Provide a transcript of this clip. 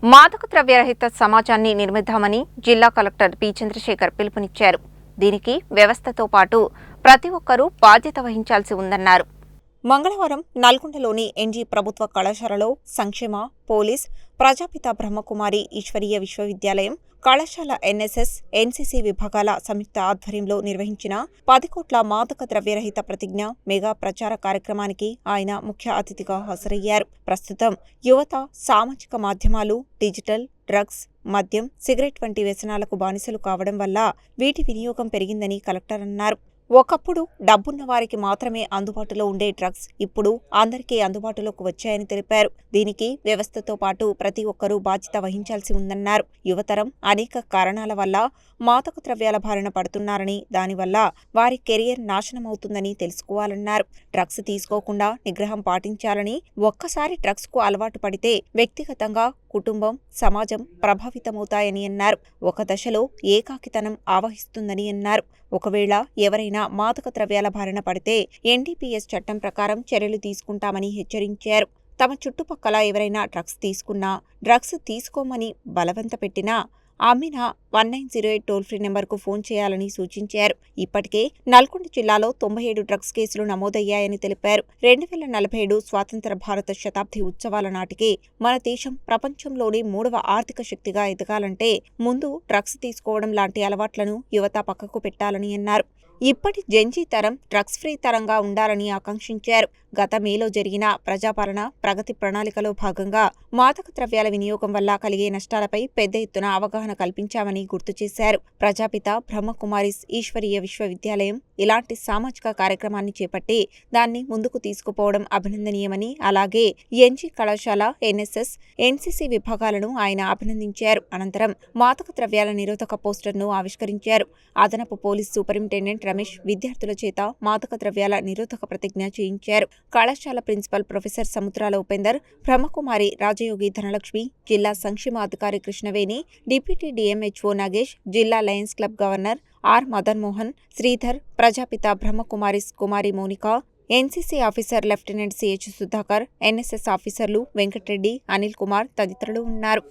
మాదక ద్రవ్యరహిత సమాజాన్ని నిర్మిద్దామని జిల్లా కలెక్టర్ పి చంద్రశేఖర్ పిలుపునిచ్చారు. దీనికి వ్యవస్థతో పాటు ప్రతి ఒక్కరూ బాధ్యత వహించాల్సి ఉందన్నారు. మంగళవారం నల్గొండలోని ఎన్జీ ప్రభుత్వ కళాశాలలో సంక్షేమ, పోలీస్, ప్రజాపిత బ్రహ్మకుమారి ఈశ్వరీయ విశ్వవిద్యాలయం, కళాశాల ఎన్ఎస్ఎస్, ఎన్సీసీ విభాగాల సంయుక్త ఆధ్వర్యంలో నిర్వహించిన 10 కోట్ల మాదక ద్రవ్యరహిత ప్రతిజ్ఞ మెగా ప్రచార కార్యక్రమానికి ఆయన ముఖ్య అతిథిగా హాజరయ్యారు. ప్రస్తుతం యువత సామాజిక మాధ్యమాలు, డిజిటల్, డ్రగ్స్, మద్యం, సిగరెట్ వంటి వ్యసనాలకు బానిసలు కావడం వల్ల వీటి వినియోగం పెరిగిందని కలెక్టర్ అన్నారు. ఒకప్పుడు డబ్బున్న వారికి మాత్రమే అందుబాటులో ఉండే డ్రగ్స్ ఇప్పుడు అందరికీ అందుబాటులోకి వచ్చాయని తెలిపారు. దీనికి వ్యవస్థతో పాటు ప్రతి ఒక్కరూ బాధ్యత వహించాల్సి ఉందన్నారు. యువతరం అనేక కారణాల వల్ల మాదక ద్రవ్యాల బారిన పడుతున్నారని, దానివల్ల వారి కెరియర్ నాశనమవుతుందని తెలుసుకోవాలన్నారు. డ్రగ్స్ తీసుకోకుండా నిగ్రహం పాటించాలని, ఒక్కసారి డ్రగ్స్ కు అలవాటు పడితే వ్యక్తిగతంగా, కుటుంబం, సమాజం ప్రభావితమవుతాయని అన్నారు. ఒక దశలో ఏకాకితనం ఆవహిస్తుందని అన్నారు. ఒకవేళ ఎవరైనా మాదక ద్రవ్యాల బారిన పడితే ఎన్డీపీఎస్ చట్టం ప్రకారం చర్యలు తీసుకుంటామని హెచ్చరించారు. తమ చుట్టుపక్కల ఎవరైనా డ్రగ్స్ తీసుకున్నా, డ్రగ్స్ తీసుకోమని బలవంత పెట్టినా, అమ్మిన 1908 టోల్ ఫ్రీ నెంబర్కు ఫోన్ చేయాలని సూచించారు. ఇప్పటికే నల్గొండ జిల్లాలో 97 డ్రగ్స్ కేసులు నమోదయ్యాయని తెలిపారు. 2047 స్వాతంత్ర భారత శతాబ్ది ఉత్సవాల నాటికి మన దేశం ప్రపంచంలోని 3వ ఆర్థిక శక్తిగా ఎదగాలంటే ముందు డ్రగ్స్ తీసుకోవడం లాంటి అలవాట్లను యువత పక్కకు పెట్టాలని అన్నారు. ఇప్పటి జెన్జీ తరం డ్రగ్స్ ఫ్రీ తరంగా ఉండాలని ఆకాంక్షించారు. గత మేలో జరిగిన ప్రజాపాలన ప్రగతి ప్రణాళికలో భాగంగా మాదక ద్రవ్యాల వినియోగం వల్ల కలిగే నష్టాలపై పెద్ద ఎత్తున అవగాహన కల్పించామని గుర్తు చేశారు. ప్రజాపిత బ్రహ్మకుమారిస్ ఈశ్వరీయ విశ్వవిద్యాలయం ఇలాంటి సామాజిక కార్యక్రమాన్ని చేపట్టి దాన్ని ముందుకు తీసుకుపోవడం అభినందనీయమని, అలాగే ఎన్జీ కళాశాల, ఎన్ఎస్ఎస్, ఎన్సీసీ విభాగాలను ఆయన అభినందించారు. అనంతరం మాదక ద్రవ్యాల నిరోధక పోస్టర్ను ఆవిష్కరించారు. అదనపు పోలీస్ సూపరింటెండెంట్ రమేష్ విద్యార్థుల చేత మాదక ద్రవ్యాల నిరోధక ప్రతిజ్ఞ చేయించారు. కళాశాల ప్రిన్సిపల్ ప్రొఫెసర్ సముద్రాల ఉపేందర్, బ్రహ్మకుమారి రాజయోగి ధనలక్ష్మి, జిల్లా సంక్షేమాధికారి కృష్ణవేణి, డిప్యూటీ డిఎంహెచ్ఓ నాగేష్, జిల్లా lions club governor R Madan Mohan, Sridhar, Prajapita Brahmakumaris Kumari Monika, NCC officer lieutenant CH Sudhakar, NSS ఆఫీసర్లు వెంకటరెడ్డి, అనిల్ కుమార్ తదితరులు ఉన్నారు.